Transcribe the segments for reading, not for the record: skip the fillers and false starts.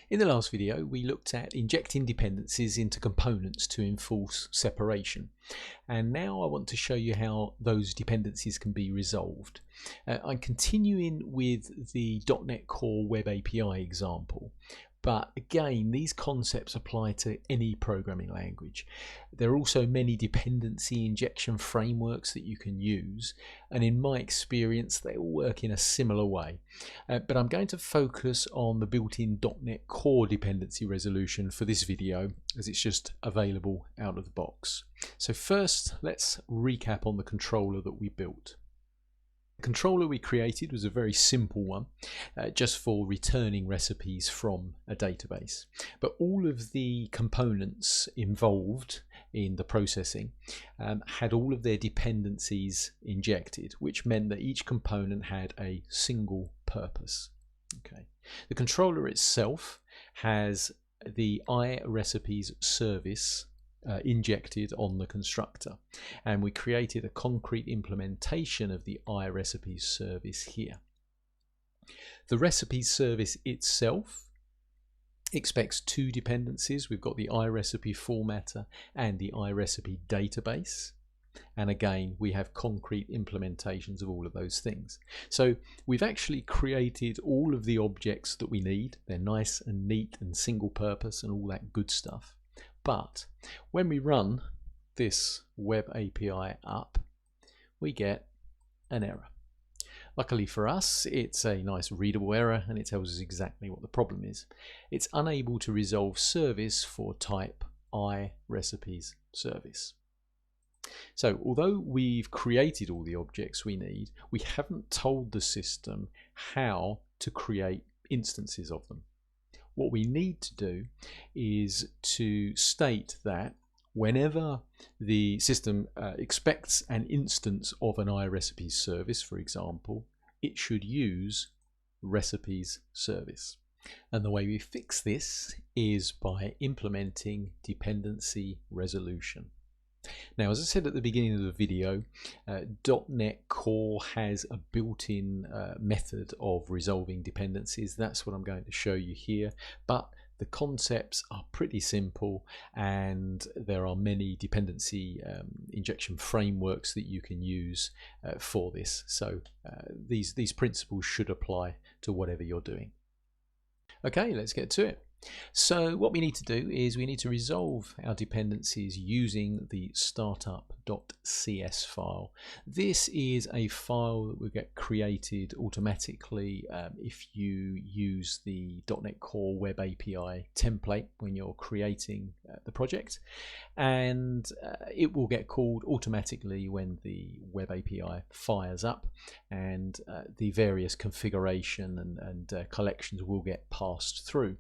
In the last video, we looked at injecting dependencies into components to enforce separation. And now I want to show you how those dependencies can be resolved. I'm continuing with the .NET Core Web API example. But again, these concepts apply to any programming language. There are also many dependency injection frameworks that you can use, and in my experience they all work in a similar way. But I'm going to focus on the built-in .NET Core dependency resolution for this video, as it's just available out of the box. So first, let's recap on the controller that we built. The controller we created was a very simple one, just for returning recipes from a database. But all of the components involved in the processing had all of their dependencies injected, which meant that each component had a single purpose. Okay. The controller itself has the iRecipes service injected on the constructor, and we created a concrete implementation of the iRecipes service here. The recipes service itself expects two dependencies. We've got the iRecipe formatter and the iRecipe database, and again we have concrete implementations of all of those things. So we've actually created all of the objects that we need. They're nice and neat and single purpose and all that good stuff. But when we run this web API up, we get an error. Luckily for us, it's a nice readable error, and it tells us exactly what the problem is. It's unable to resolve service for type iRecipes service. So although we've created all the objects we need, we haven't told the system how to create instances of them. What we need to do is to state that whenever the system expects an instance of an iRecipes service, for example, it should use recipes service. And the way we fix this is by implementing dependency resolution. Now, as I said at the beginning of the video, .NET Core has a built-in method of resolving dependencies. That's what I'm going to show you here, but the concepts are pretty simple, and there are many dependency injection frameworks that you can use for this. So these principles should apply to whatever you're doing. Okay, let's get to it. So what we need to do is we need to resolve our dependencies using the startup.cs file. This is a file that will get created automatically if you use the .NET Core Web API template when you're creating the project, and it will get called automatically when the Web API fires up, and the various configuration and collections will get passed through.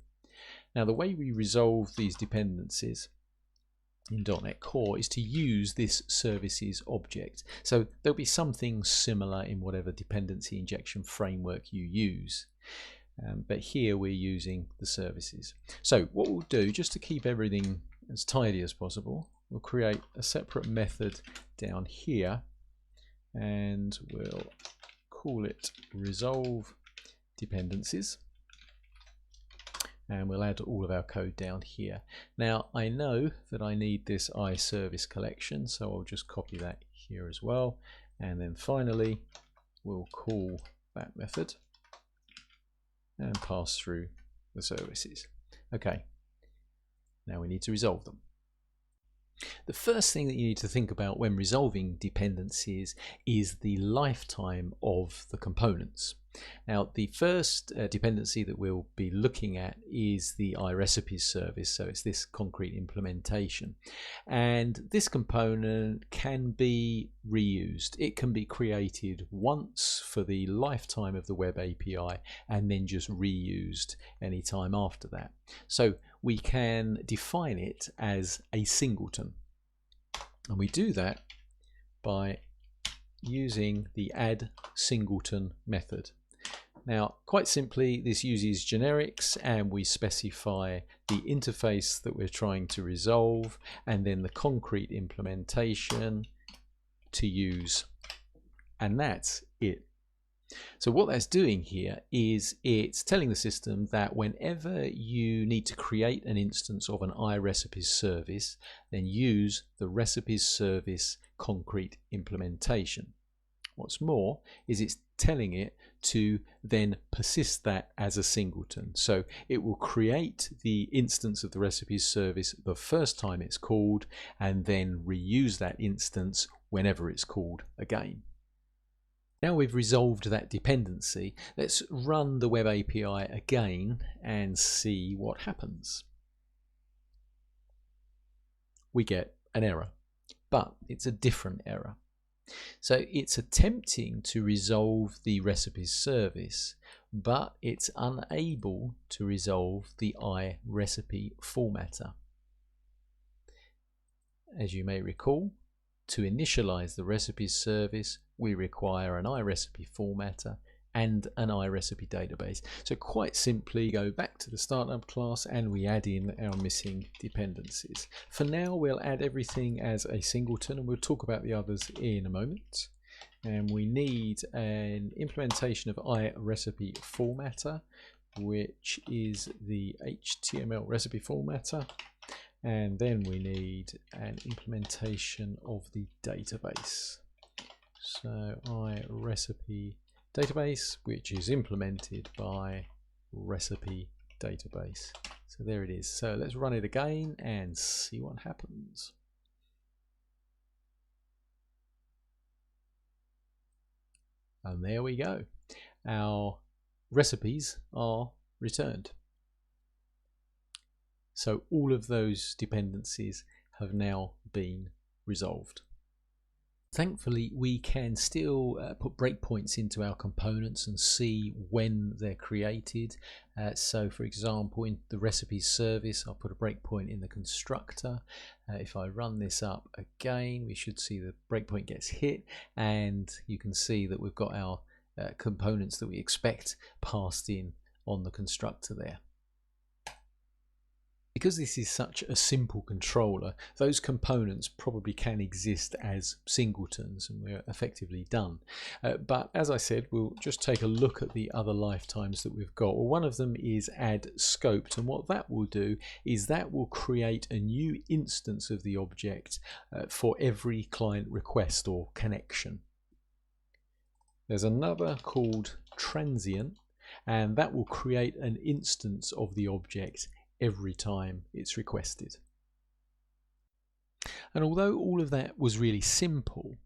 Now, the way we resolve these dependencies in .NET Core is to use this services object. So there'll be something similar in whatever dependency injection framework you use, but here we're using the services. So what we'll do, just to keep everything as tidy as possible, we'll create a separate method down here, and we'll call it resolve dependencies. And we'll add all of our code down here. Now, I know that I need this iService collection, so I'll just copy that here as well. And then finally, we'll call that method and pass through the services. Okay, now we need to resolve them. The first thing that you need to think about when resolving dependencies is the lifetime of the components. Now, the first dependency that we'll be looking at is the iRecipes service, so it's this concrete implementation. And this component can be reused. It can be created once for the lifetime of the Web API and then just reused any time after that. So we can define it as a singleton, and we do that by using the add singleton method. Now, quite simply, this uses generics, and we specify the interface that we're trying to resolve and then the concrete implementation to use, and that's it. So what that's doing here is it's telling the system that whenever you need to create an instance of an iRecipes service, then use the recipes service concrete implementation. What's more is it's telling it to then persist that as a singleton. So it will create the instance of the recipes service the first time it's called and then reuse that instance whenever it's called again. Now we've resolved that dependency, let's run the web API again and see what happens. We get an error, but it's a different error. So it's attempting to resolve the recipes service, but it's unable to resolve the iRecipe formatter. As you may recall, to initialize the recipes service, we require an iRecipe formatter and an iRecipe database. So quite simply, go back to the startup class and we add in our missing dependencies. For now, we'll add everything as a singleton, and we'll talk about the others in a moment. And we need an implementation of iRecipe formatter, which is the HTML recipe formatter. And then we need an implementation of the database. So iRecipe database, which is implemented by recipe database. So there it is. So let's run it again and see what happens. And there we go. Our recipes are returned. So all of those dependencies have now been resolved. Thankfully, we can still put breakpoints into our components and see when they're created. So for example, in the recipes service, I'll put a breakpoint in the constructor. If I run this up again, we should see the breakpoint gets hit, and you can see that we've got our components that we expect passed in on the constructor there. Because this is such a simple controller, those components probably can exist as singletons and we're effectively done. But as I said, we'll just take a look at the other lifetimes that we've got. Well, one of them is add scoped, and what that will do is that will create a new instance of the object for every client request or connection. There's another called transient, and that will create an instance of the object every time it's requested. And although all of that was really simple,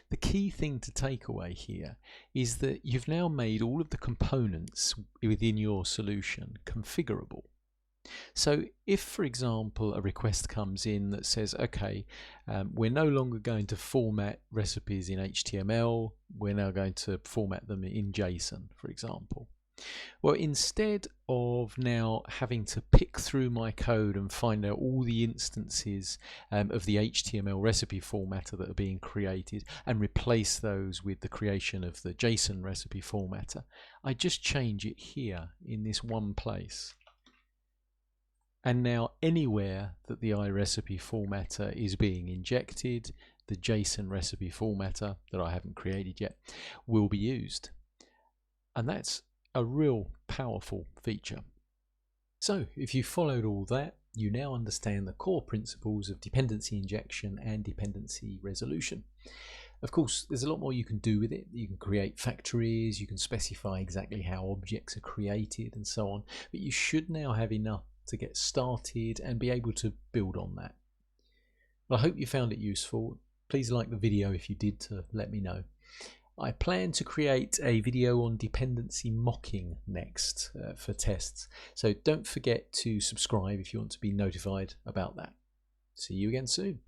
the key thing to take away here is that you've now made all of the components within your solution configurable. So if, for example, a request comes in that says, okay, we're no longer going to format recipes in HTML, we're now going to format them in JSON, for example. Well, instead of now having to pick through my code and find out all the instances of the HTML recipe formatter that are being created and replace those with the creation of the JSON recipe formatter, I just change it here in this one place. And now anywhere that the iRecipe formatter is being injected, the JSON recipe formatter that I haven't created yet will be used. And that's a real powerful feature. So if you followed all that, you now understand the core principles of dependency injection and dependency resolution. Of course, there's a lot more you can do with it. You can create factories, you can specify exactly how objects are created and so on, but you should now have enough to get started and be able to build on that. Well, I hope you found it useful. Please like the video if you did, to let me know. I plan to create a video on dependency mocking next for tests, so don't forget to subscribe if you want to be notified about that. See you again soon.